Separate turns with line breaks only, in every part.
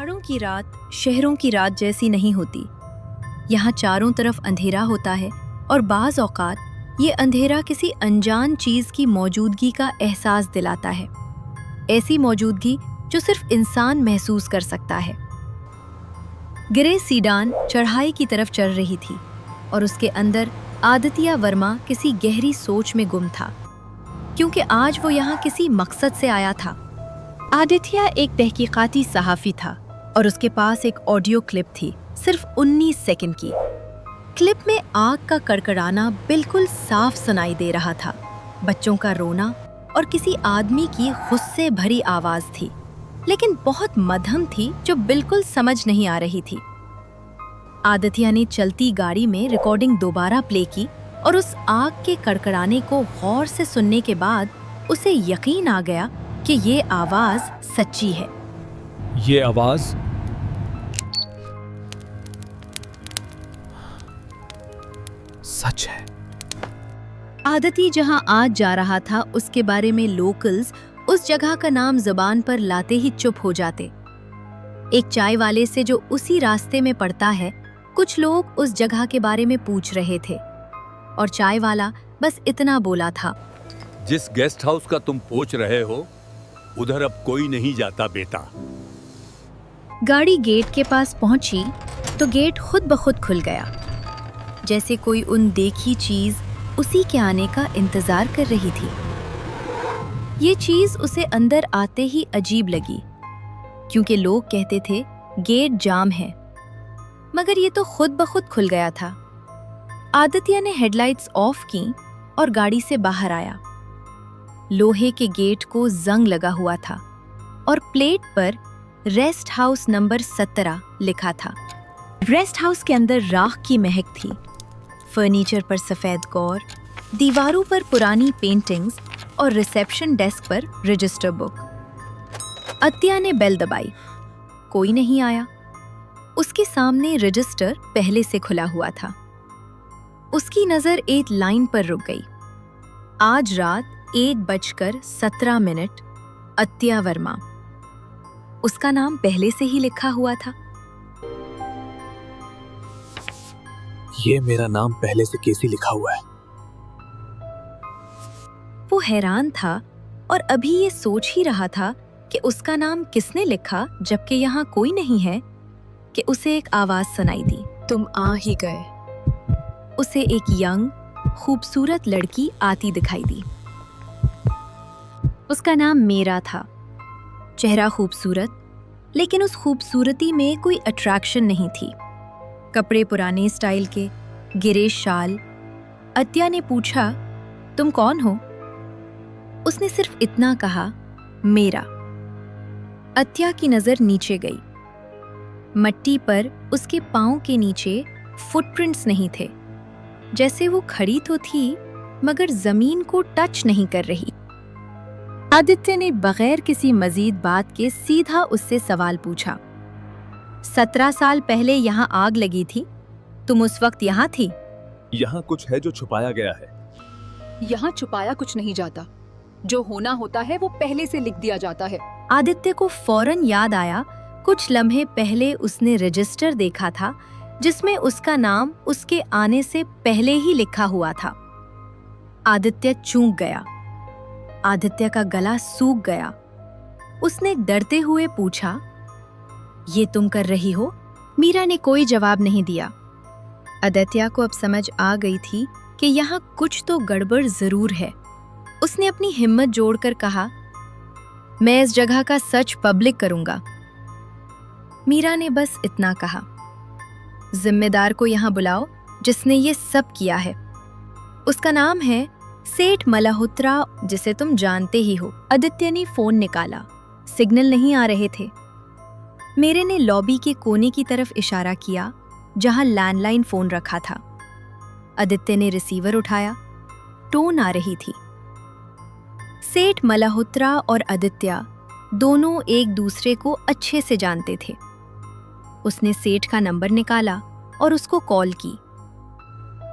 पहाड़ों की रात शहरों की रात जैसी नहीं होती। यहाँ चारों तरफ अंधेरा होता है और बाज़ औक़ात ये अंधेरा किसी अनजान चीज़ की मौजूदगी का एहसास दिलाता है, ऐसी मौजूदगी जो सिर्फ इंसान महसूस कर सकता है। ग्रे सीडान चढ़ाई की तरफ चल रही थी और उसके अंदर आदित्य वर्मा किसी गहरी सोच में गुम था, क्योंकि आज वो यहाँ किसी मकसद से आया था। आदित्य एक तहकीकाती सहाफ़ी था और उसके पास एक ऑडियो क्लिप थी, सिर्फ 19 सेकंड की। क्लिप में आग का कड़कड़ाना बिल्कुल साफ सुनाई दे रहा था, बच्चों का रोना और किसी आदमी की गुस्से भरी आवाज़ थी, लेकिन बहुत मध्यम थी जो बिल्कुल समझ नहीं आ रही थी। आदित्य ने चलती गाड़ी में रिकॉर्डिंग दोबारा प्ले की और उस आग के कड़कड़ाने को गौर से सुनने के बाद उसे यकीन आ गया कि ये आवाज सच्ची है।
ये आवाज सच है।
आदित्य जहां आज जा रहा था उसके बारे में लोकल्स उस जगह का नाम जुबान पर लाते ही चुप हो जाते। एक चाय वाले से जो उसी रास्ते में पड़ता है, कुछ लोग उस जगह के बारे में पूछ रहे थे और चाय वाला बस इतना बोला था,
जिस गेस्ट हाउस का तुम पूछ रहे हो उधर अब कोई नहीं जाता बेटा।
गाड़ी गेट के पास पहुंची तो गेट खुद ब खुद खुल गया, जैसे कोई उन देखी चीज उसी के आने का इंतजार कर रही थी। ये चीज उसे अंदर आते ही अजीब लगी, क्योंकि लोग कहते थे गेट जाम है, मगर ये तो खुद ब खुद खुल गया था। आदित्य ने हेडलाइट्स ऑफ की और गाड़ी से बाहर आया। लोहे के गेट को जंग लगा हुआ था और प्लेट पर रेस्ट हाउस नंबर 17 लिखा था। रेस्ट हाउस के अंदर राख की महक थी। फर्नीचर पर सफेद गौर, दीवारों पर पुरानी पेंटिंग्स और रिसेप्शन डेस्क पर रजिस्टर बुक। अत्या ने बेल दबाई, कोई नहीं आया। उसके सामने रजिस्टर पहले से खुला हुआ था। उसकी नजर एक लाइन पर रुक गई। आज रात 1:17 अत्या वर्मा, उसका नाम पहले से ही लिखा हुआ था।
ये मेरा नाम पहले से कैसे लिखा हुआ है?
वो हैरान था और अभी ये सोच ही रहा था कि उसका नाम किसने लिखा, जबकि यहाँ कोई नहीं है, कि उसे एक आवाज सुनाई दी,
तुम आ ही गए।
उसे एक यंग खूबसूरत लड़की आती दिखाई दी। उसका नाम मीरा था। चेहरा खूबसूरत, लेकिन उस खूबसूरती में कोई अट्रैक्शन नहीं थी। कपड़े पुराने स्टाइल के, गिरे शाल। अत्या ने पूछा, तुम कौन हो? उसने सिर्फ इतना कहा, मेरा। अत्या की नजर नीचे गई। मट्टी पर उसके पांव के नीचे फुटप्रिंट्स नहीं थे, जैसे वो खड़ी तो थी मगर जमीन को टच नहीं कर रही। आदित्य ने बगैर किसी मजीद बात के सीधा उससे सवाल पूछा, 17 साल पहले यहाँ आग लगी थी, तुम उस वक्त यहाँ थी?
यहाँ कुछ है जो छुपाया गया है।
यहाँ छुपाया कुछ नहीं जाता, जो होना होता है वो पहले से लिख दिया जाता है।
आदित्य को फौरन याद आया, कुछ लम्हे पहले उसने रजिस्टर देखा था जिसमें उसका नाम उसके आने से पहले ही लिखा हुआ था। आदित्य चूक गया। आदित्य का गला सूख गया। उसने डरते हुए पूछा, ये तुम कर रही हो? मीरा ने कोई जवाब नहीं दिया। आदित्य को अब समझ आ गई थी कि यहाँ कुछ तो गड़बड़ जरूर है। उसने अपनी हिम्मत जोड़कर कहा, मैं इस जगह का सच पब्लिक करूंगा। मीरा ने बस इतना कहा, जिम्मेदार को यहाँ बुलाओ जिसने ये सब किया है। उसका नाम है सेठ मल्होत्रा, जिसे तुम जानते ही हो। आदित्य ने फोन निकाला। सिग्नल नहीं आ रहे थे। मेरे ने लॉबी के कोने की तरफ इशारा किया जहां लैंडलाइन फोन रखा था। आदित्य ने रिसीवर उठाया। टोन आ रही थी। सेठ मल्होत्रा और आदित्य दोनों एक दूसरे को अच्छे से जानते थे। उसने सेठ का नंबर निकाला और उसको कॉल की।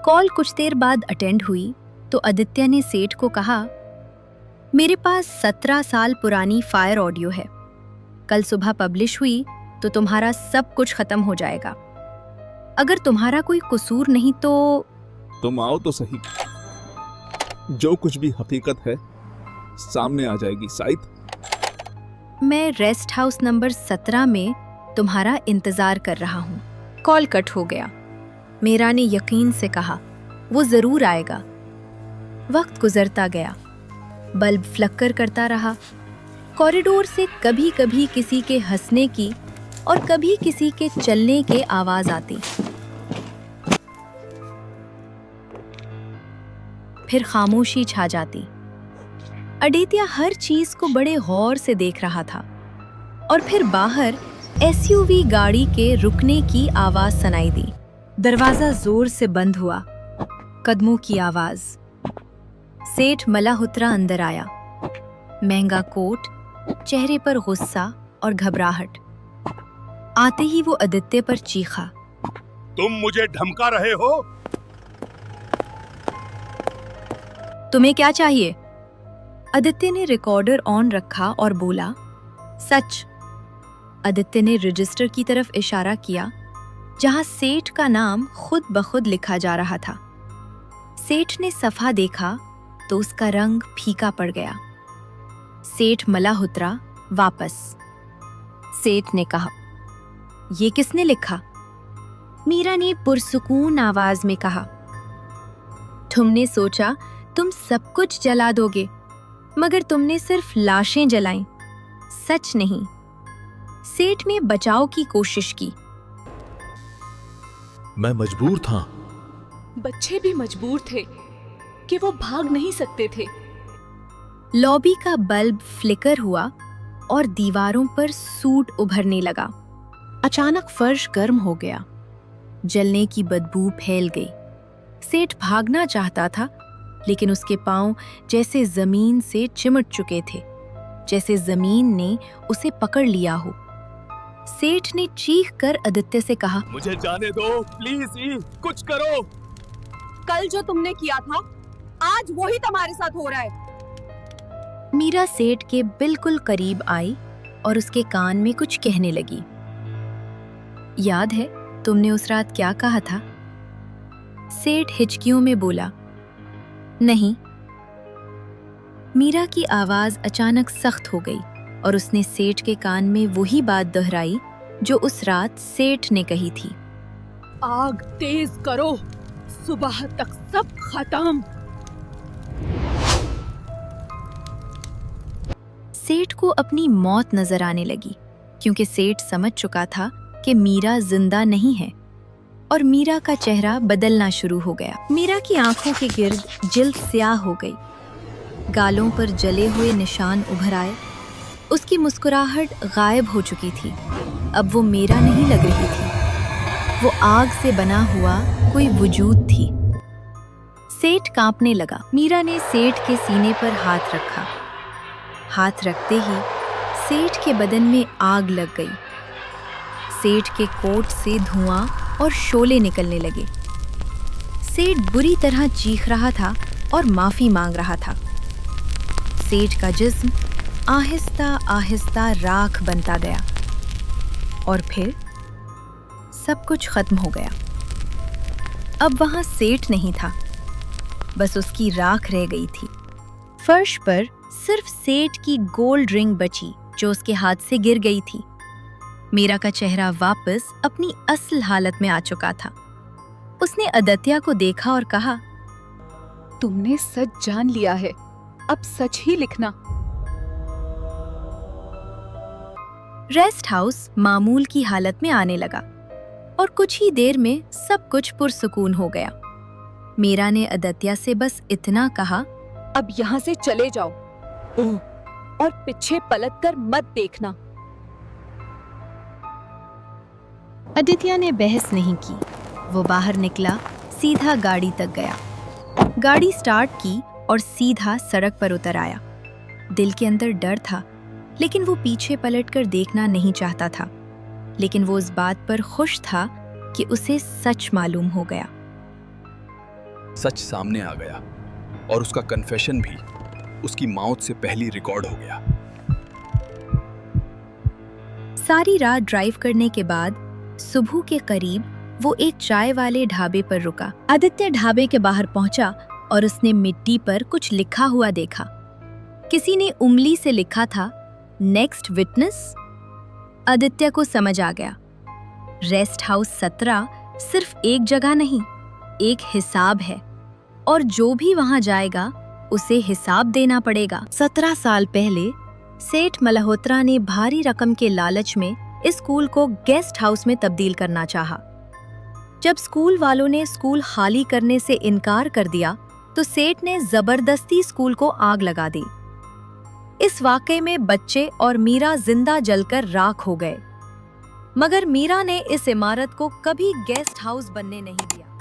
कॉल कुछ देर बाद अटेंड हुई तो आदित्य ने सेठ को कहा, मेरे पास 17 साल पुरानी फायर ऑडियो है। कल सुबह पब्लिश हुई तो तुम्हारा सब कुछ खत्म हो जाएगा। अगर तुम्हारा कोई कसूर नहीं तो
तुम आओ तो सही, जो कुछ भी हकीकत है सामने आ जाएगी साइद।
मैं रेस्ट हाउस नंबर 17 में तुम्हारा इंतजार कर रहा हूँ। कॉल कट हो गया। मीरा ने यकीन से कहा, वो जरूर आएगा। वक्त गुजरता गया, बल्ब फ्लक्कर करता रहा। कॉरिडोर से कभी कभी किसी के हंसने की और कभी किसी के चलने के आवाज आती। फिर खामोशी छा जाती। आदित्य हर चीज को बड़े गौर से देख रहा था और फिर बाहर एसयूवी गाड़ी के रुकने की आवाज सुनाई दी। दरवाजा जोर से बंद हुआ। कदमों की आवाज। सेठ मल्होत्रा अंदर आया। महंगा कोट, चेहरे पर गुस्सा और घबराहट। आते ही वो आदित्य पर चीखा,
तुम मुझे धमका रहे हो?
तुम्हें क्या चाहिए? आदित्य ने रिकॉर्डर ऑन रखा और बोला, सच। आदित्य ने रजिस्टर की तरफ इशारा किया जहां सेठ का नाम खुद ब खुद लिखा जा रहा था। सेठ ने सफा देखा तो उसका रंग फीका पड़ गया। सेठ मल्होत्रा वापस। सेठ ने कहा, ये किसने लिखा? मीरा ने पुरसुकून आवाज में कहा, तुमने सोचा तुम सब कुछ जला दोगे, मगर तुमने सिर्फ लाशें जलाईं, सच नहीं। सेठ ने बचाव की कोशिश की।
मैं मजबूर था।
बच्चे भी मजबूर थे कि वो भाग नहीं सकते थे।
लॉबी का बल्ब फ्लिकर हुआ और दीवारों पर सूट उभरने लगा। अचानक फर्श गर्म हो गया। जलने की बदबू फैल गई। सेठ भागना चाहता था, लेकिन उसके पांव जैसे जमीन से चिमट चुके थे, जैसे जमीन ने उसे पकड़ लिया हो। सेठ ने चीख कर आदित्य से कहा,
मुझे जाने दो प्लीज, कुछ करो।
कल जो तुमने किया था, आज वही तुम्हारे साथ हो रहा है।
मीरा सेठ के बिल्कुल करीब आई और उसके कान में कुछ कहने लगी। याद है तुमने उस रात क्या कहा था? सेठ हिचकियों में बोला, नहीं। मीरा की आवाज अचानक सख्त हो गई और उसने सेठ के कान में वही बात दोहराई जो उस रात सेठ ने कही थी।
आग तेज करो, सुबह तक सब खत्म।
सेठ को अपनी मौत नजर आने लगी, क्योंकि सेठ समझ चुका था कि मीरा जिंदा नहीं है, और मीरा का चेहरा बदलना शुरू हो गया। मीरा की आंखों के गिर्द जिल्द स्याह हो गई। गालों पर जले हुए निशान उभर आए। उसकी मुस्कुराहट गायब हो चुकी थी। अब वो मीरा नहीं लग रही थी, वो आग से बना हुआ कोई वजूद थी। सेठ कांपने लगा। मीरा ने सेठ के सीने पर हाथ रखा। हाथ रखते ही सेठ के बदन में आग लग गई। सेठ के कोट से धुआं और शोले निकलने लगे। सेठ बुरी तरह चीख रहा था और माफी मांग रहा था। सेठ का जिस्म आहिस्ता आहिस्ता राख बनता गया और फिर सब कुछ खत्म हो गया। अब वहां सेठ नहीं था, बस उसकी राख रह गई थी। फर्श पर सिर्फ सेठ की गोल्ड रिंग बची जो उसके हाथ से गिर गई थी। मीरा का चेहरा वापस अपनी असल हालत में आ चुका था। उसने आदित्य को देखा और कहा,
तुमने सच जान लिया है, अब सच ही लिखना।
रेस्ट हाउस मामूल की हालत में आने लगा और कुछ ही देर में सब कुछ पुरसुकून हो गया। मीरा ने आदित्य से बस इतना कहा,
अब यहाँ से चले जाओ और पीछे पलटकर मत देखना।
आदित्य ने बहस नहीं की। वो बाहर निकला, सीधा गाड़ी तक गया। गाड़ी स्टार्ट की और सीधा सड़क पर उतर आया। दिल के अंदर डर था, लेकिन वो पीछे पलटकर देखना नहीं चाहता था। लेकिन वो इस बात पर खुश था कि उसे सच मालूम हो गया।
सच सामने आ गया और उसका कन्फेशन भी उसकी मौत से पहले रिकॉर्ड हो गया।
सारी रात ड्राइव करने के बाद सुबह के करीब वो एक चाय वाले ढाबे पर रुका। आदित्य ढाबे के बाहर पहुंचा और उसने मिट्टी पर कुछ लिखा हुआ देखा। किसी ने उंगली से लिखा था, नेक्स्ट विटनेस। आदित्य को समझ आ गया, रेस्ट हाउस 17 सिर्फ एक जगह नहीं, एक हिसाब है, और जो भी वहां जाएगा उसे हिसाब देना पड़ेगा। 17 साल पहले सेठ मल्होत्रा ने भारी रकम के लालच में इस स्कूल को गेस्ट हाउस में तब्दील करना चाहा। जब स्कूल वालों ने स्कूल खाली करने से इनकार कर दिया तो सेठ ने जबरदस्ती स्कूल को आग लगा दी। इस वाकये में बच्चे और मीरा जिंदा जलकर राख हो गए, मगर मीरा ने इस इमारत को कभी गेस्ट हाउस बनने नहीं दिया।